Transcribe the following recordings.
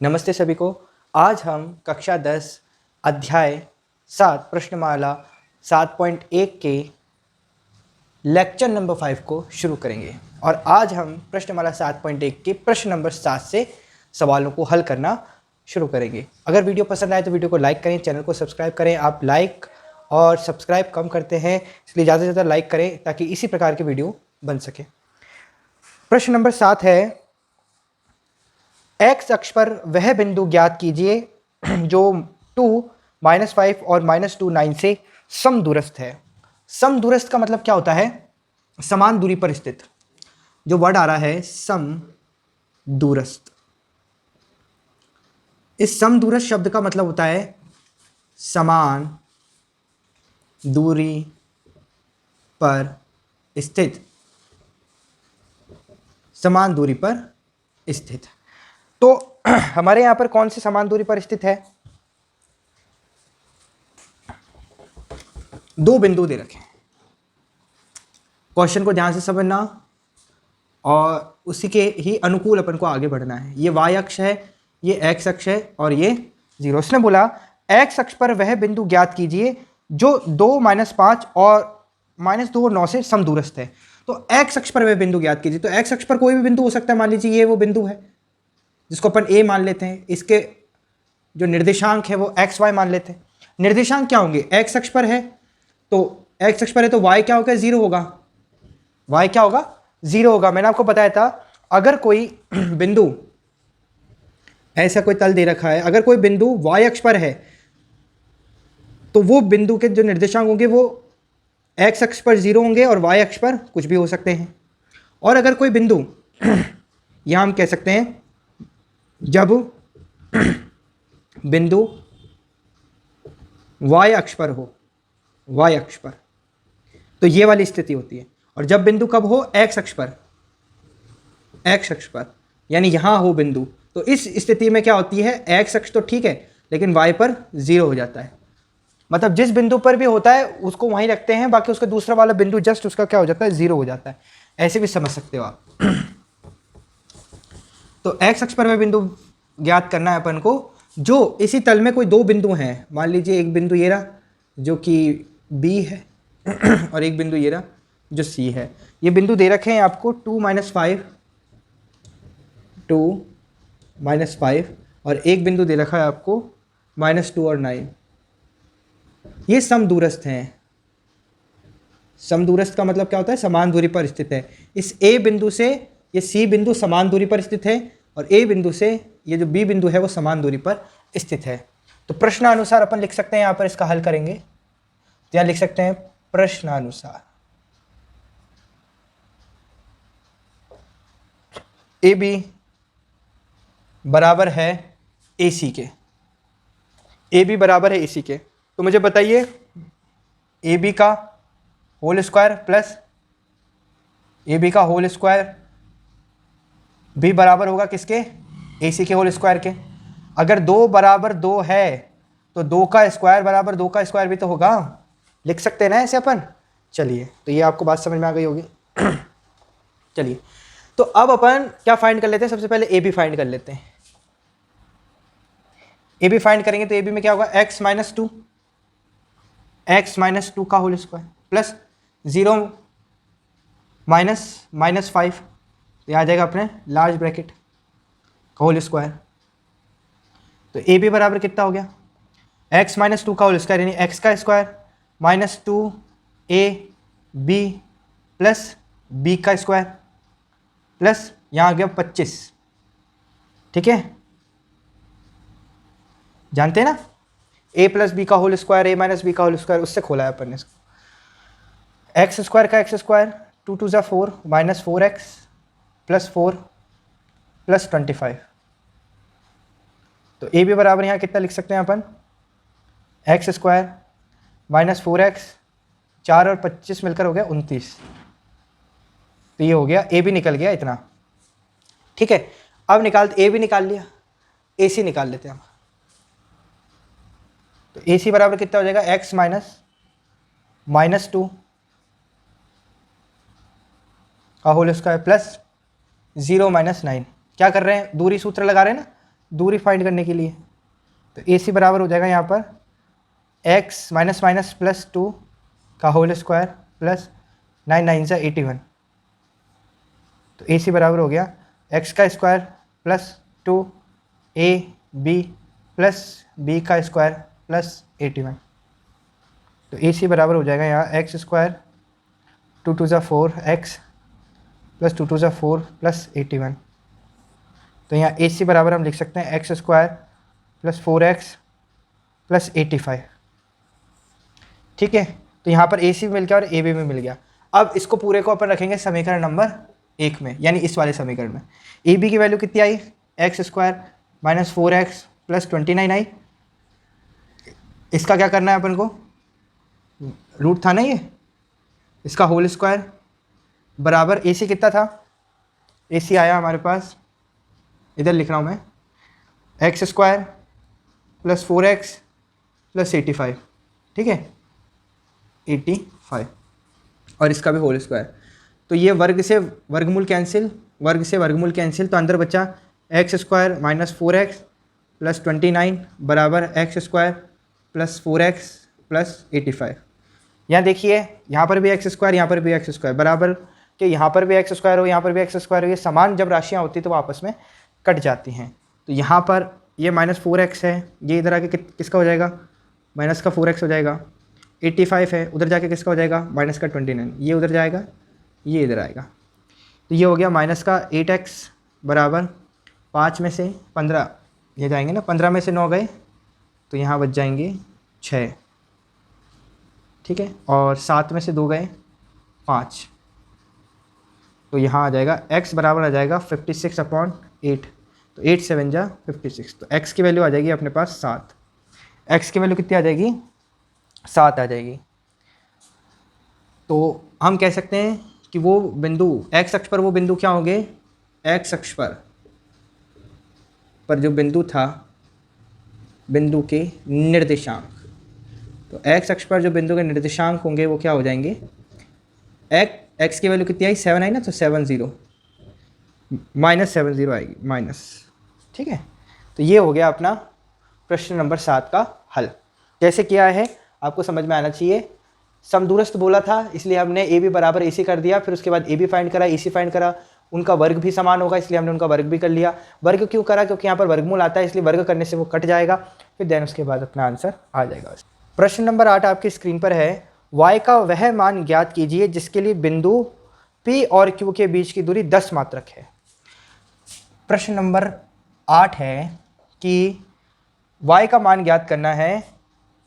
नमस्ते सभी को। आज हम कक्षा 10 अध्याय 7 प्रश्नमाला 7.1 के लेक्चर नंबर 5 को शुरू करेंगे और आज हम प्रश्नमाला 7.1 के प्रश्न नंबर 7 से सवालों को हल करना शुरू करेंगे। अगर वीडियो पसंद आए तो वीडियो को लाइक करें, चैनल को सब्सक्राइब करें। आप लाइक और सब्सक्राइब कम करते हैं, इसलिए ज़्यादा से ज़्यादा लाइक करें ताकि इसी प्रकार की वीडियो बन सके। प्रश्न नंबर 7 है, एक्स अक्ष पर वह बिंदु ज्ञात कीजिए जो 2, -5 और -2, 9 से समदूरस्थ है। समदूरस्थ का मतलब क्या होता है? समान दूरी पर स्थित। जो वर्ड आ रहा है समदूरस्थ, इस समदूरस्थ शब्द का मतलब होता है समान दूरी पर स्थित। समान दूरी पर स्थित। तो हमारे यहां पर कौन सी समान दूरी पर स्थित है? दो बिंदु दे रखे हैं। क्वेश्चन को ध्यान से समझना और उसी के ही अनुकूल अपन को आगे बढ़ना है। ये y अक्ष है, ये x अक्ष है और ये 0। उसने बोला x अक्ष पर वह बिंदु ज्ञात कीजिए जो 2, -5 और -2 और 9 से समदूरस्थ है। तो x अक्ष पर वह बिंदु ज्ञात कीजिए। तो x अक्ष पर कोई भी बिंदु हो सकता है। मान लीजिए ये वो बिंदु है जिसको अपन a मान लेते हैं। इसके जो निर्देशांक है वो x y मान लेते हैं। निर्देशांक क्या होंगे? x अक्ष पर है तो x अक्ष पर है तो y क्या होगा? 0 होगा। y क्या होगा? 0 होगा। मैंने आपको बताया था अगर कोई बिंदु, ऐसा कोई तल दे रखा है, अगर कोई बिंदु y अक्ष पर है तो वो बिंदु के जो निर्देशांक होंगे वो x अक्ष पर 0 होंगे और y अक्ष पर कुछ भी हो सकते हैं। और अगर कोई बिंदु यहां हम कह सकते हैं जब बिंदु y अक्ष पर हो, y अक्ष पर, तो ये वाली स्थिति होती है। और जब बिंदु कब हो? x अक्ष पर, x अक्ष पर, यानी यहां हो बिंदु, तो इस स्थिति में क्या होती है? x अक्ष तो ठीक है लेकिन y पर 0 हो जाता है। मतलब जिस बिंदु पर भी होता है उसको वहीं रखते हैं, बाकी उसका दूसरा वाला बिंदु जस्ट उसका क्या हो जाता है? 0 हो जाता है। ऐसे भी समझ सकते हो आप। तो x अक्ष पर वह बिंदु ज्ञात करना है अपन को जो इसी तल में कोई दो बिंदु हैं। मान लीजिए एक बिंदु ये रहा जो कि B है और एक बिंदु ये रहा जो C है। ये बिंदु दे रखे हैं आपको 2, -5, 2, -5 और एक बिंदु दे रखा है आपको -2 और 9। ये समदूरस्थ हैं। समदूरस्थ का मतलब क्या होता है? समान दूरी पर स्थित है। इस A बिंदु से ये C बिंदु समान दूरी पर स्थित है और A बिंदु से ये जो B बिंदु है वो समान दूरी पर स्थित है। तो प्रश्नानुसार अपन लिख सकते हैं, यहां पर इसका हल करेंगे तो यहां लिख सकते हैं प्रश्नानुसार AB बराबर है AC के। AB बराबर है AC के। तो मुझे बताइए AB का होल स्क्वायर प्लस AB का होल स्क्वायर भी बराबर होगा किसके? AC के होल स्क्वायर के। अगर 2 बराबर 2 है तो 2 का स्क्वायर बराबर 2 का स्क्वायर भी तो होगा। लिख सकते हैं ना ऐसे अपन। चलिए, तो ये आपको बात समझ में आ गई होगी। चलिए, तो अब अपन क्या फाइंड कर लेते हैं? सबसे पहले AB फाइंड कर लेते हैं। AB फाइंड करेंगे तो AB में क्या होगा? x - 2 का होल स्क्वायर प्लस 0 -5, तो आ जाएगा अपने लार्ज ब्रैकेट का होल स्क्वायर। तो AB बराबर कितना हो गया? x - 2 का होल स्क्वायर यानी x का स्क्वायर -2AB प्लस B का स्क्वायर प्लस यहाँ आ गया 25। ठीक है, जानते हैं ना A प्लस B का whole square, A minus B का होल स्क्वायर, उससे खोला है अपन ने इसको। x स्क्वायर का x स्क्वायर 2 2 ज़ा 4 -4x प्लस 4 प्लस 25। तो AB बराबर यहाँ कितना लिख सकते हैं अपन? x स्क्वायर -4x, 4 और 25 मिलकर हो गया 29। तो ये हो गया, AB निकल गया इतना। ठीक है, अब AB निकाल लिया, AC निकाल लेते हैं हम। तो AC बराबर कितना हो जाएगा? x -2 का होल स्क्वायर प्लस 0 - 9। क्या कर रहे हैं? दूरी सूत्र लगा रहे हैं ना, दूरी फाइंड करने के लिए। तो ए सी बराबर हो जाएगा यहाँ पर एक्स माइनस माइनस प्लस 2 का होल स्क्वायर प्लस 9 9 से 81। तो ए सी बराबर हो गया एक्स का square plus 2 a b plus b का स्क्वायर प्लस 81। तो ए सी बराबर हो जाएगा यहाँ एक्स स्क्वायर 2 2 ज़ा 4 एक्स प्लस 2 2 ज़ा 4 प्लस 81। तो यहाँ ए सी बराबर हम लिख सकते हैं x square plus 4x plus 85। ठीक है, तो यहाँ पर ए सी मिल गया और ए बी में मिल गया। अब इसको पूरे को अपन रखेंगे समीकरण नंबर 1 में, यानी इस वाले समीकरण में। ए बी की वैल्यू कितनी आई, X square minus 4x plus 29 आई। इसका क्या करना है अपन को, रूट था ना ये, इसका होल स्क्वायर बराबर ए सी कितना था, ए सी आया हमारे पास, इधर लिख रहा हूँ मैं, x square plus 4x plus 85। ठीक है, 85 और इसका भी होल स्क्वायर। तो ये वर्ग से वर्गमूल कैंसिल, वर्ग से वर्गमूल कैंसिल, तो अंदर बचा x square minus 4x plus 29 बराबर x square plus 4x plus 85। यहाँ देखिए, यहाँ पर भी एक्स स्क्वायर, यहाँ पर भी एक्स स्क्वायर बराबर कि यहाँ पर भी एक्स स्क्वायर हो, यहाँ पर भी एक्स स्क्वायर हो। ये समान जब राशियाँ होती तो वो आपस में कट जाती हैं। तो यहाँ पर ये माइनस 4x है, ये इधर आके किसका हो जाएगा, माइनस का 4x हो जाएगा। 85 है, उधर जाके किसका हो जाएगा, माइनस का 29। ये उधर जाएगा, ये इधर आएगा। तो ये हो गया माइनस का 8x बराबर 5 में से 15 ये जाएंगे ना, 15 में से 9 गए तो यहाँ बच जाएंगे 6। ठीक है, और 7 में से 2 गए 5, तो यहाँ आ जाएगा x बराबर आ जाएगा 56/8। तो 8 7 जा 56। तो x की वैल्यू आ जाएगी अपने पास 7। x की वैल्यू कितनी आ जाएगी, 7 आ जाएगी। तो हम कह सकते हैं कि वो बिंदु x अक्ष पर, वो बिंदु क्या होंगे, x अक्ष पर जो बिंदु था, बिंदु के निर्देशांक, तो x अक्ष पर जो बिंदु के निर्देशांक होंगे वो क्या हो जाएंगे, x की वैल्यू कितनी आई, 7 आई ना, तो 70 माइनस 70 आएगी माइनस। ठीक है, तो ये हो गया अपना प्रश्न नंबर 7 का हल। कैसे किया है आपको समझ में आना चाहिए। समदूरस्थ बोला था इसलिए हमने ए बी बराबर ए सी कर दिया, फिर उसके बाद ए बी फाइंड करा, ए सी फाइंड करा, उनका वर्ग भी समान होगा इसलिए हमने उनका वर्ग भी कर लिया। वर्ग क्यों करा, क्योंकि यहाँ पर वर्गमूल आता है इसलिए वर्ग करने से वो कट जाएगा, फिर देन उसके बाद अपना आंसर आ जाएगा। प्रश्न नंबर 8 आपकी स्क्रीन पर है, y का वह मान ज्ञात कीजिए जिसके लिए बिंदु P और Q के बीच की दूरी 10 मात्रक है। प्रश्न नंबर 8 है कि y का मान ज्ञात करना है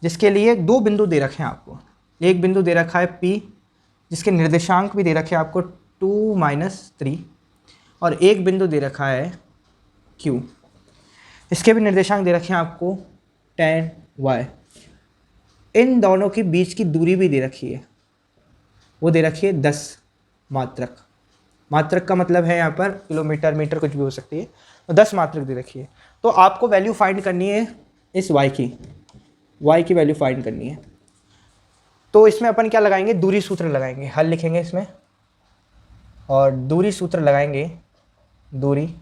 जिसके लिए 2 बिंदु दे रखे हैं आपको। एक बिंदु दे रखा है P जिसके निर्देशांक भी दे रखे हैं आपको 2 - 3, और एक बिंदु दे रखा है Q, इसके भी निर्देशांक दे रखे हैं आपको 10y। इन दोनों के बीच की दूरी भी दे रखी है, वो दे रखी है 10 मात्रक। मात्रक का मतलब है यहाँ पर किलोमीटर, मीटर, कुछ भी हो सकती है। तो 10 मात्रक दे रखी है। तो आपको वैल्यू फाइंड करनी है इस y की वैल्यू फाइंड करनी है। तो इसमें अपन क्या लगाएंगे, दूरी सूत्र लगाएंगे, हल लिखेंगे इसमें और दूरी सूत्र लगाएंगे। दूरी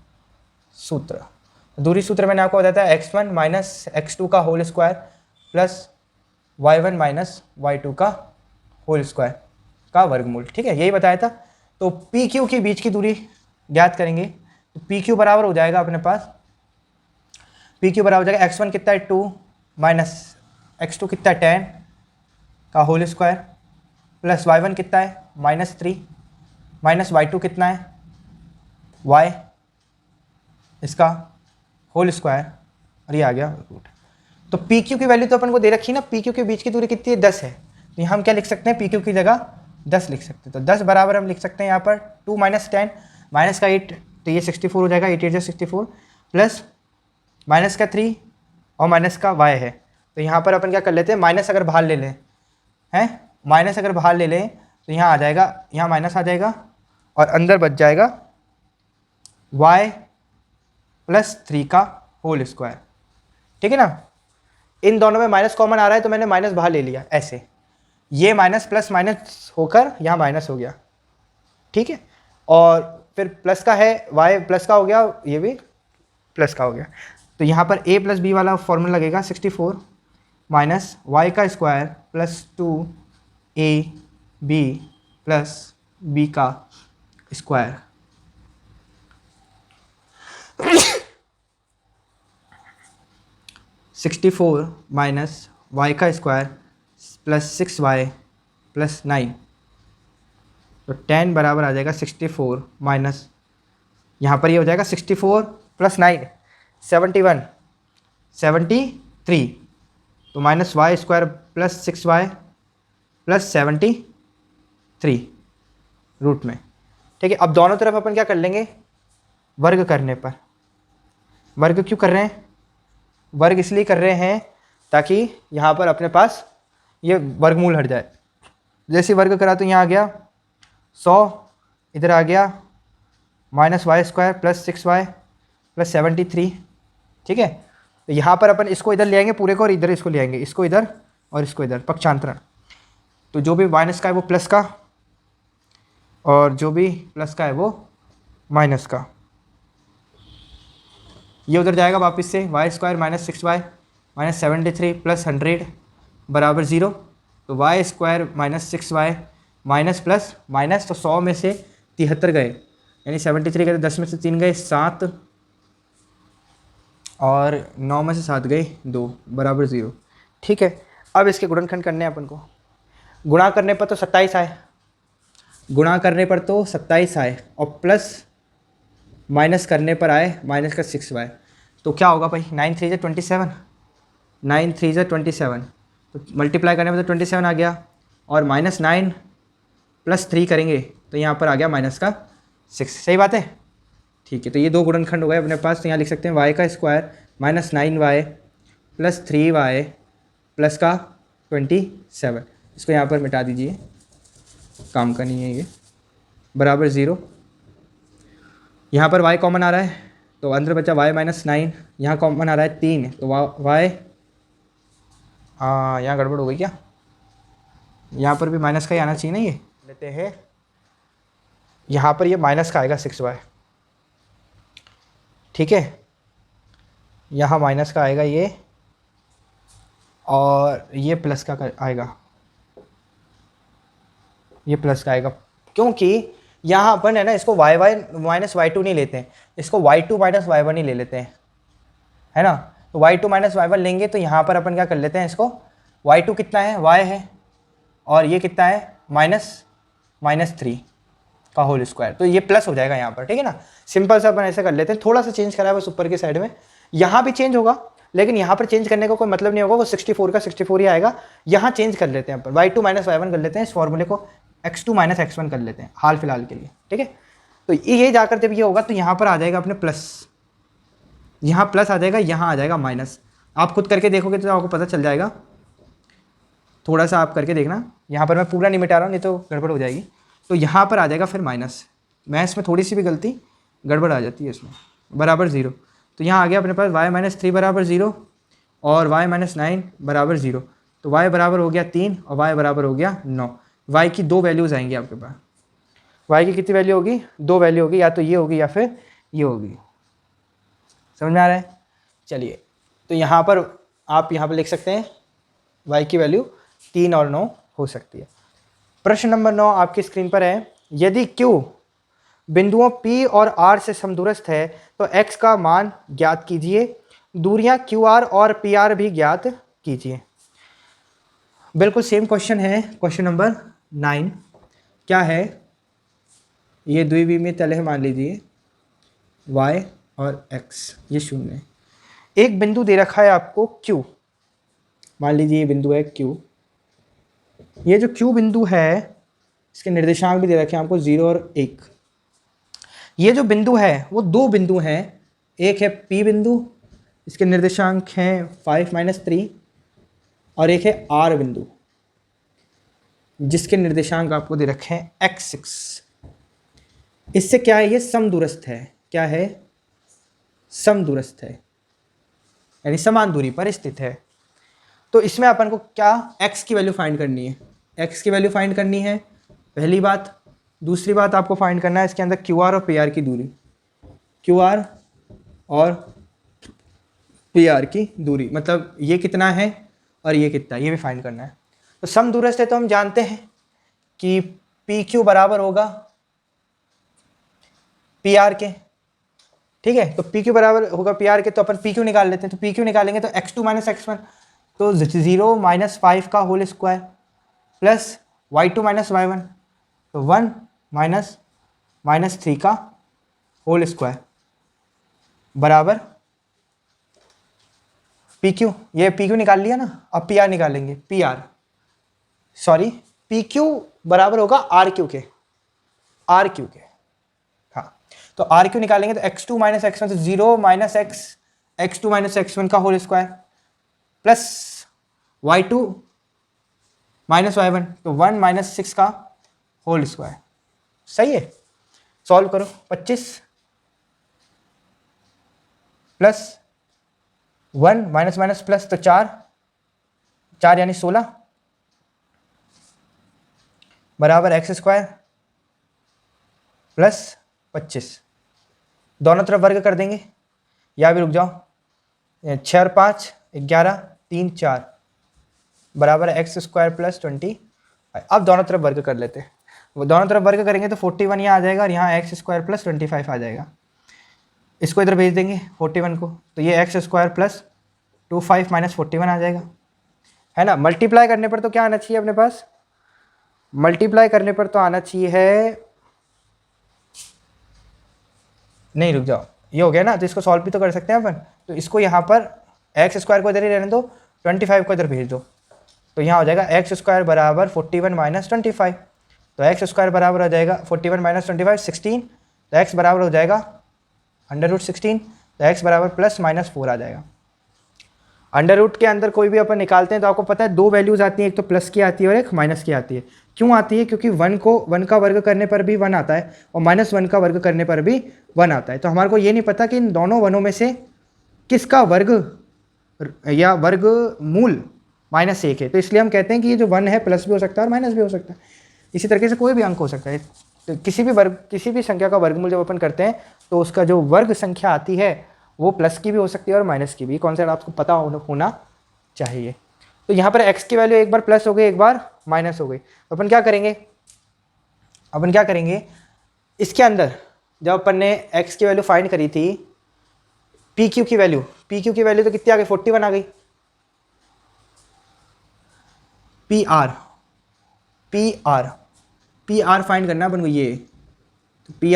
सूत्र मैंने आपको बताया था x1 माइनस x2 का whole square plus y1 minus y2 का होल स्क्वायर का वर्गमूल। ठीक है, यही बताया था। तो पी क्यू के बीच की दूरी ज्ञात करेंगे। तो पी क्यू बराबर हो जाएगा अपने पास, पी क्यू बराबर हो जाएगा x1 कितना है 2 माइनस x2 कितना है 10 का होल स्क्वायर प्लस y1 कितना है -3 माइनस y2 कितना है y इसका होल स्क्वायर, और ये आ गया रूट। तो पी क्यू की वैल्यू तो अपन को दे रखी है ना, पी क्यू के बीच की दूरी कितनी है 10 है। तो यहाँ हम क्या लिख सकते हैं, पी क्यू की जगह 10 लिख सकते हैं। तो 10 बराबर हम लिख सकते हैं यहाँ पर 2 - 10 माइनस का 8, तो ये 64 हो जाएगा, 8 8 64 प्लस माइनस का 3 और माइनस का y है। तो यहाँ पर अपन क्या कर लेते हैं, माइनस अगर बाहर ले लें, हैं माइनस अगर बाहर ले लें तो यहाँ आ जाएगा, यहाँ माइनस आ जाएगा और अंदर बच जाएगा y प्लस 3 का होल स्क्वायर। ठीक है ना, इन दोनों में माइनस कॉमन आ रहा है तो मैंने माइनस बाहर ले लिया ऐसे, ये माइनस प्लस माइनस होकर यहाँ माइनस हो गया। ठीक है, और फिर प्लस का है y प्लस का हो गया, ये भी प्लस का हो गया। तो यहाँ पर a प्लस बी वाला फॉर्मूला लगेगा 64 माइनस वाई का square plus 2ab plus b का square. Sixty four minus y का स्क्वायर प्लस 6y प्लस 9, तो 10 बराबर आ जाएगा 64 माइनस, यहाँ पर ये हो जाएगा 64 प्लस 9 71 73, तो minus y square plus 6y plus 73 root में। ठीक है, अब दोनों तरफ अपन क्या कर लेंगे, वर्ग करने पर। वर्ग क्यों कर रहे हैं, वर्ग इसलिए कर रहे हैं ताकि यहाँ पर अपने पास ये वर्गमूल हट जाए। जैसे वर्ग करा तो यहाँ आ गया 100, इधर आ गया minus y square plus 6y plus 73। ठीक है, तो यहाँ पर अपन इसको इधर ले आएंगे पूरे को और इधर इसको ले आएंगे, इसको इधर और इसको इधर, पक्षांतरण। तो जो भी माइनस का है वो प्लस का और जो भी प्लस का है वो माइनस का। ये उधर जाएगा वापस से, y square minus 6y minus 73 plus 100 बराबर 0। तो y square minus 6y minus plus minus, तो 100 में से 73 गए, यानी 73 गए, तो 10 में से 3 गए 7 और 9 में से 7 गए 2 बराबर 0। ठीक है, अब इसके गुणनखंड करने हैं अपन को। गुणा करने पर तो 27 आए, गुणा करने पर तो 27 आए और प्लस माइनस करने पर आए माइनस का 6y। तो क्या होगा भाई, 9 3 × 27, 9 3 × 27, तो मल्टीप्लाई करने पर तो 27 आ गया और माइनस 9 प्लस 3 करेंगे तो यहाँ पर आ गया माइनस का 6। सही बात है। ठीक है, तो ये दो गुणनखंड हो गए अपने पास। तो यहाँ लिख सकते हैं वाई का square minus 9y plus 3y plus का 27। इसको यहाँ पर मिटा दीजिए, काम का नहीं है ये, बराबर 0। यहाँ पर y कॉमन आ रहा है तो अंदर बचा y माइनस 9, यहाँ कॉमन आ रहा है 3, तो y यहाँ गड़बड़ हो गई क्या, यहाँ पर भी माइनस का ही आना चाहिए ना। ये लेते हैं, यहाँ पर ये माइनस का आएगा 6y। ठीक है, यहाँ माइनस का आएगा ये और ये प्लस का आएगा, ये प्लस का आएगा, क्योंकि यहाँ अपन है ना इसको y माइनस y2 नहीं लेते हैं, इसको y2 माइनस y1 ही ले लेते हैं, है ना। तो y2 माइनस y1 लेंगे तो यहाँ पर अपन क्या कर लेते हैं, इसको y2 कितना है, y है, और ये कितना है माइनस 3 का होल स्क्वायर, तो ये प्लस हो जाएगा यहाँ पर। ठीक है ना, सिंपल सा अपन ऐसे कर लेते हैं, थोड़ा सा चेंज करा है बस ऊपर की साइड में, यहाँ भी चेंज होगा लेकिन यहाँ पर चेंज करने का कोई मतलब नहीं होगा, वो 64 का 64 ही आएगा। यहाँ चेंज कर लेते हैं अपन, y2 माइनस y1 कर लेते हैं, इस फॉर्मूले को x2 माइनस x1 कर लेते हैं हाल फिलहाल के लिए। ठीक है, तो ये जाकर जब ये होगा तो यहाँ पर आ जाएगा अपने प्लस, यहाँ प्लस आ जाएगा, यहाँ आ जाएगा माइनस। आप खुद करके देखोगे तो आपको पता चल जाएगा, थोड़ा सा आप करके देखना, यहाँ पर मैं पूरा नहीं मिटा रहा हूँ नहीं तो गड़बड़ हो जाएगी। तो यहाँ पर आ जाएगा फिर माइनस, मैथ्स में थोड़ी सी भी गलती गड़बड़ आ जाती है इसमें, बराबर 0। तो यहाँ आ गया अपने पास y माइनस 3 बराबर 0 और y माइनस 9 बराबर 0, तो y बराबर हो गया 3 और y बराबर हो गया 9। y की दो वैल्यूज़ आएंगी आपके पास, y की कितनी वैल्यू होगी, दो वैल्यू होगी, या तो ये होगी या फिर ये होगी। समझ में आ रहा है। चलिए, तो यहाँ पर आप यहाँ पर लिख सकते हैं y की वैल्यू 3 और 9 हो सकती है। प्रश्न नंबर 9 आपकी स्क्रीन पर है, यदि q बिंदुओं P और R से समदूरस्थ है तो x का मान ज्ञात कीजिए, दूरियां QR और PR भी ज्ञात कीजिए। बिल्कुल सेम क्वेश्चन है, क्वेश्चन नंबर 9 क्या है, ये द्विविमीय तल है, मान लीजिए y और x, ये शून्य है। एक बिंदु दे रखा है आपको q, मान लीजिए ये बिंदु है q, ये जो q बिंदु है इसके निर्देशांक भी दे रखे हैं आपको 0 और 1। ये जो बिंदु है वो दो बिंदु हैं, एक है P बिंदु, इसके निर्देशांक हैं 5 - 3, और एक है R बिंदु जिसके निर्देशांक आपको दे रखे हैं x6। इससे क्या है, ये समदूरस्थ है, क्या है, समदूरस्थ है, यानी समान दूरी पर स्थित है। तो इसमें अपन को क्या x की वैल्यू फाइंड करनी है, x की वैल्यू फाइंड करनी है पहली बात। दूसरी बात आपको फाइंड करना है इसके अंदर QR और PR की दूरी, QR और पी आर की दूरी, मतलब ये कितना है और ये कितना, ये भी फाइंड करना है। तो सम दूरस्थ है तो हम जानते हैं कि पी क्यू बराबर होगा पी आर के, ठीक है। तो पी क्यू बराबर होगा पी आर के, तो अपन पी क्यू निकाल लेते हैं। तो पी क्यू निकालेंगे तो x2 माइनस एक्स वन, तो 0 माइनस 5 का whole square plus y2 minus Y one, तो 1 माइनस माइनस 3 का होल स्क्वायर बराबर पी क्यू। ये पी क्यू निकाल लिया ना, अब पी आर निकालेंगे। P r sorry p q बराबर होगा आर क्यू के, आर क्यू के, हाँ। तो आर क्यू निकालेंगे तो x2 माइनस एक्स वन, तो 0 minus x2 minus X one का whole square plus y2 minus Y one, तो 1 माइनस 6 का होल स्क्वायर। सही है, सॉल्व करो। 25 प्लस 1 माइनस माइनस प्लस, तो 4 यानी 16 बराबर एक्स स्क्वायर प्लस 25। दोनों तरफ वर्ग कर देंगे, या भी रुक जाओ, 6 और 5 11, 3 4 बराबर एक्स स्क्वायर प्लस 20। अब दोनों तरफ वर्ग कर लेते हैं। वो दोनों तरफ वर्ग करेंगे तो 41 यहाँ आ जाएगा और यहाँ एक्स स्क्वायर प्लस 25 आ जाएगा। इसको इधर भेज देंगे 41 को, तो ये एक्स स्क्वायर प्लस 25 माइनस 41 आ जाएगा, है ना। मल्टीप्लाई करने पर तो क्या आना चाहिए अपने पास, मल्टीप्लाई करने पर तो आना चाहिए है, नहीं रुक जाओ, ये हो गया ना। तो इसको सॉल्व भी तो कर सकते हैं अपन। तो इसको यहाँ पर एक्स स्क्वायर को इधर ही रहने दो, 25 को इधर भेज दो, तो यहाँ हो जाएगा एक्स स्क्वायर बराबर 41 माइनस 25। तो एक्स स्क्वायर बराबर हो जाएगा 41 माइनस 25 16, तो एक्स बराबर हो जाएगा अंडर रूट 16, तो एक्स बराबर प्लस माइनस 4 आ जाएगा। अंडर रूट के अंदर कोई भी अपन निकालते हैं तो आपको पता है दो वैल्यूज आती हैं, एक तो प्लस की आती है और एक माइनस की आती है। क्यों आती है, क्योंकि 1 का वर्ग करने पर भी 1 आता है और -1 का वर्ग करने पर भी 1 आता है। तो हमारे को ये नहीं पता कि इन दोनों वनों में से किसका वर्ग या वर्ग मूल -1 है, तो इसलिए हम कहते हैं कि ये जो 1 है प्लस भी हो सकता है और माइनस भी हो सकता है। इसी तरीके से कोई भी अंक हो सकता है। तो किसी भी संख्या का वर्गमूल जब अपन करते हैं तो उसका जो वर्ग संख्या आती है वो प्लस की भी हो सकती है और माइनस की भी। कॉन्सेप्ट आपको पता होना चाहिए। तो यहाँ पर x की वैल्यू एक बार प्लस हो गई, एक बार माइनस हो गई। तो अपन क्या करेंगे, इसके अंदर जब अपन ने x की वैल्यू फाइंड करी थी, पी क्यू की वैल्यू तो कितनी आ गई, 41 आ गई। पी आर फाइंड करना अपन को, ये तो पी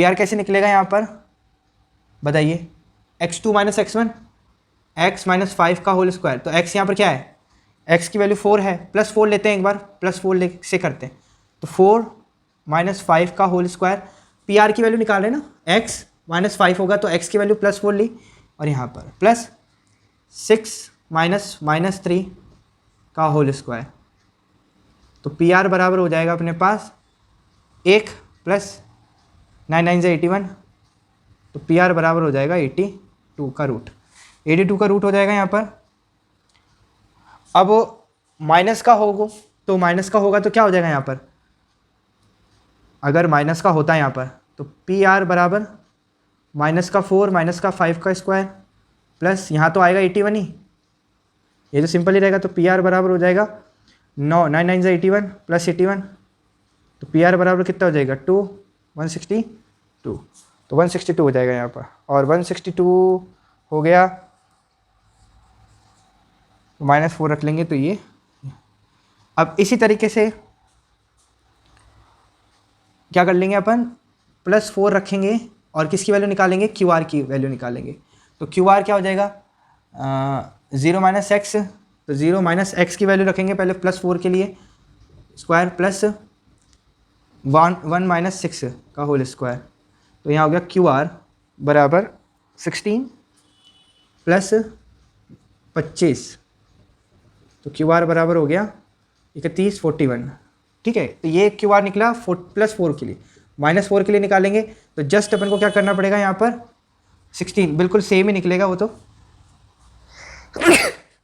आर कैसे निकलेगा यहाँ पर बताइए। x2 minus X one, x minus 5 का होल स्क्वायर, तो x यहाँ पर क्या है, x की वैल्यू 4 है, प्लस 4 लेते हैं, एक बार प्लस 4 से करते हैं, तो 4 माइनस 5 का होल स्क्वायर। पी आर की वैल्यू निकाल रहे हैं ना, x माइनस 5 होगा तो x की वैल्यू प्लस 4 ली, और यहाँ पर प्लस 6 माइनस -3 का होल स्क्वायर। तो पी आर बराबर हो जाएगा अपने पास 1 प्लस 9 9 से 81, तो पी आर बराबर हो जाएगा 82 का रूट। 82 का रूट हो जाएगा यहाँ पर। अब माइनस का होगा तो क्या हो जाएगा यहाँ पर, अगर माइनस का होता है यहाँ पर तो पी आर बराबर -4 -5 का स्क्वायर प्लस यहाँ तो आएगा 81 ही, ये तो सिंपल ही रहेगा। तो पी आर बराबर हो जाएगा 9 9 9 से 81 प्लस 81, तो पी आर बराबर कितना हो जाएगा 162, तो 162 हो जाएगा यहाँ पर। और 162 हो गया, -4 रख लेंगे तो ये। अब इसी तरीके से क्या कर लेंगे अपन, +4 रखेंगे और किसकी वैल्यू निकालेंगे, क्यू आर की वैल्यू निकालेंगे। तो क्यू आर क्या हो जाएगा, 0 माइनस एक्स, तो 0 माइनस एक्स की वैल्यू रखेंगे पहले +4 के लिए, स्क्वायर प्लस 1 माइनस 6 का होल स्क्वायर। तो यहाँ हो गया क्यू आर बराबर 16 प्लस 25, तो क्यू आर बराबर हो गया 31 41। ठीक है, तो ये क्यू आर निकला +4 के लिए। -4 के लिए निकालेंगे तो जस्ट अपन को क्या करना पड़ेगा यहाँ पर, 16 बिल्कुल सेम ही निकलेगा वो तो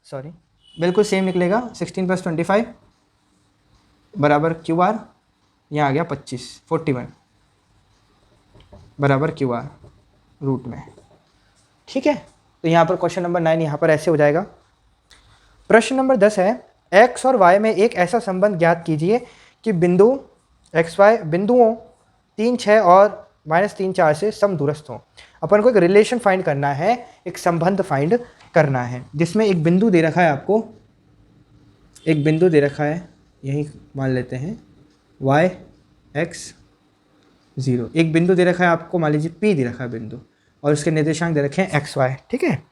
सॉरी बिल्कुल सेम निकलेगा। 16 + 25 बराबर क्यू आर, यहाँ आ गया 25 41 बराबर क्यू आर रूट में। ठीक है, तो यहाँ पर क्वेश्चन नंबर 9 यहाँ पर ऐसे हो जाएगा। प्रश्न नंबर 10 है, x और y में एक ऐसा संबंध ज्ञात कीजिए कि बिंदु x y बिंदुओं 3 6 और -3 4 से समदूरस्थ हों। अपन को एक रिलेशन फाइंड करना है, एक संबंध फाइंड करना है, जिसमें एक बिंदु दे रखा है आपको, एक बिंदु दे रखा है, यही मान लेते हैं y x 0, एक बिंदु दे रखा है आपको, मान लीजिए P दे रखा है बिंदु, और उसके निर्देशांक दे रखे हैं x y। ठीक है,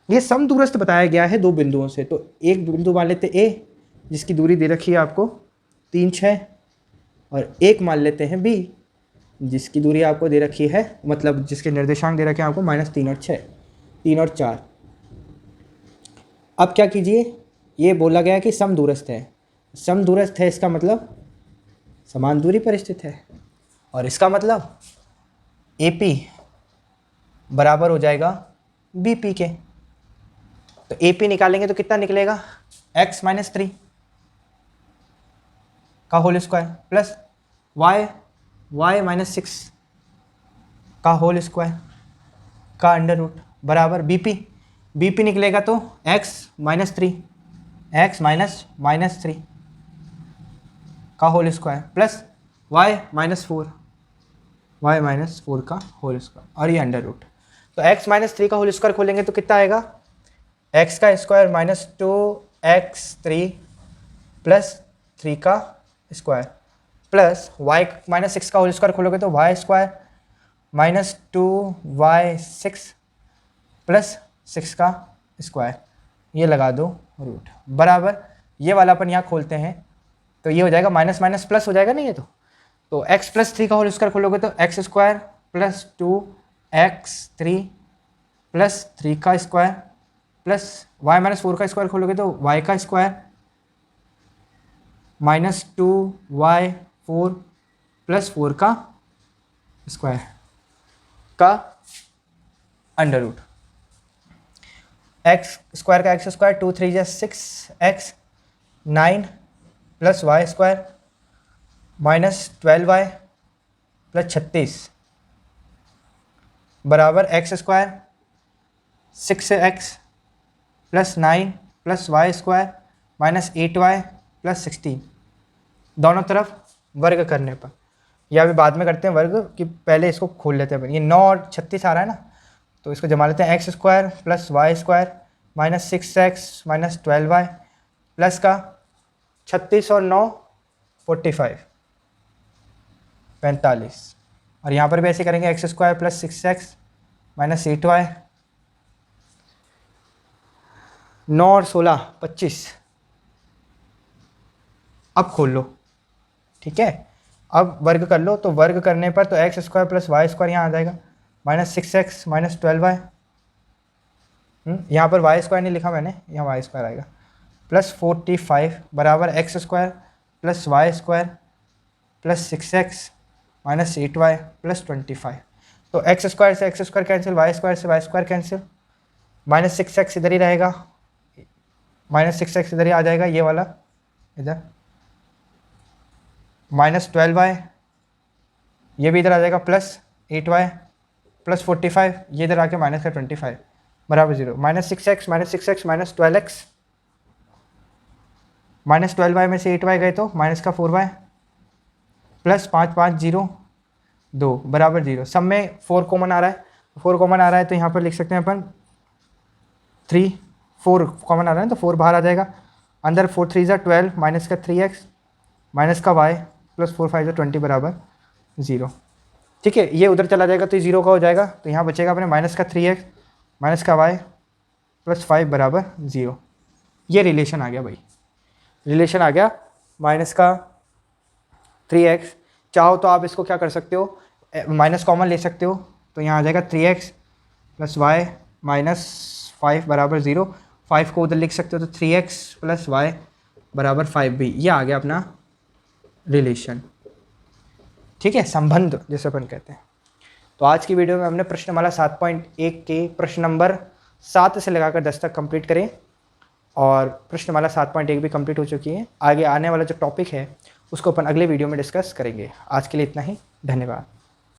ये समदूरस्थ बताया गया है दो बिंदुओं से। तो एक बिंदु मान लेते हैं A, जिसकी दूरी दे रखी है आपको 3 6, और एक मान लेते हैं B, जिसकी दूरी आपको दे रखी है, मतलब जिसके निर्देशांक दे रखे हैं आपको -3 और 6, 3 और 4। अब क्या कीजिए, ये बोला गया कि समदूरस्थ है, समदूरस्थ है इसका मतलब समान दूरी पर स्थित है, और इसका मतलब AP बराबर हो जाएगा BP के। तो AP निकालेंगे तो कितना निकलेगा, x - 3 का होल स्क्वायर प्लस y - 6 का होल स्क्वायर का अंडर रूट बराबर BP निकलेगा तो x - 3 का होल स्क्वायर प्लस y - 4 का होल स्क्वायर, और ये अंडर रूट। तो x - 3 का होल स्क्वायर खोलेंगे तो कितना आएगा, x का स्क्वायर -2x3 प्लस 3 का स्क्वायर प्लस y - 6 का होल स्क्वायर खोलोगे तो y स्क्वायर -2y6 प्लस 6 का स्क्वायर, ये लगा दो रूट बराबर, ये वाला अपन यहाँ खोलते हैं तो ये हो जाएगा माइनस माइनस प्लस हो जाएगा नहीं, ये तो x + 3 का होल स्क्वायर खोलोगे तो x square plus 2x3 plus 3 का स्क्वायर प्लस y - 4 का स्क्वायर खोलोगे तो y का स्क्वायर -2y4 प्लस 4 का स्क्वायर का अंडर रूट। x स्क्वायर का x square 2 3 6x 9 plus y square -12y plus 36 बराबर x square 6x plus 9 plus y square -8y plus 16, दोनों तरफ वर्ग करने पर, या अभी बाद में करते हैं वर्ग, कि पहले इसको खोल लेते हैं। ये 9 और 36 आ रहा है ना, तो इसको जमा लेते हैं, x square plus y square -6x -12y plus का 36 और 9 45 और यहाँ पर भी ऐसे करेंगे, x square plus 6x -8y 9 और 16 25। अब खोल लो, ठीक है, अब वर्ग कर लो, तो वर्ग करने पर तो x square plus y square यहाँ आ जाएगा -6x -12y, यहाँ पर y स्क्वायर नहीं लिखा मैंने, यहाँ y स्क्वायर आएगा प्लस 45 बराबर x square plus y square plus 6x -8y plus 25। तो x स्क्वायर से x square cancel, y square से y स्क्वायर कैंसिल, -6x इधर ही रहेगा, -6x इधर ही आ जाएगा, ये वाला इधर -12y ये भी इधर आ जाएगा, प्लस 8y प्लस 45 ये इधर आके माइनस का 25 बराबर 0, -6x -12x -12y में से 8y गए तो माइनस का 4y प्लस 5 5 0 2 बराबर 0। सब में 4 कॉमन आ रहा है, 4 कॉमन आ रहा है तो यहाँ पर लिख सकते हैं अपन 4 कॉमन आ रहा है तो 4 बाहर आ जाएगा, अंदर 4 3 12 माइनस का 3x माइनस का y प्लस 4 5 20 बराबर 0। ठीक है, ये उधर चला जाएगा तो ये 0 का हो जाएगा, तो यहाँ बचेगा अपने माइनस का 3x माइनस का y प्लस 5 बराबर 0। ये रिलेशन आ गया भाई, रिलेशन आ गया माइनस का 3x। चाहो तो आप इसको क्या कर सकते हो, माइनस कॉमन ले सकते हो, तो यहाँ आ जाएगा 3x प्लस y माइनस 5 बराबर 0। 5 को उधर लिख सकते हो तो 3x प्लस y बराबर 5 भी, ये आ गया अपना रिलेशन। ठीक है, संबंध जैसे अपन कहते हैं। तो आज की वीडियो में हमने प्रश्नमाला 7.1 के प्रश्न नंबर 7 से लगाकर 10 तक कंप्लीट करें, और प्रश्नमाला 7.1 भी कंप्लीट हो चुकी है। आगे आने वाला जो टॉपिक है उसको अपन अगले वीडियो में डिस्कस करेंगे। आज के लिए इतना ही, धन्यवाद।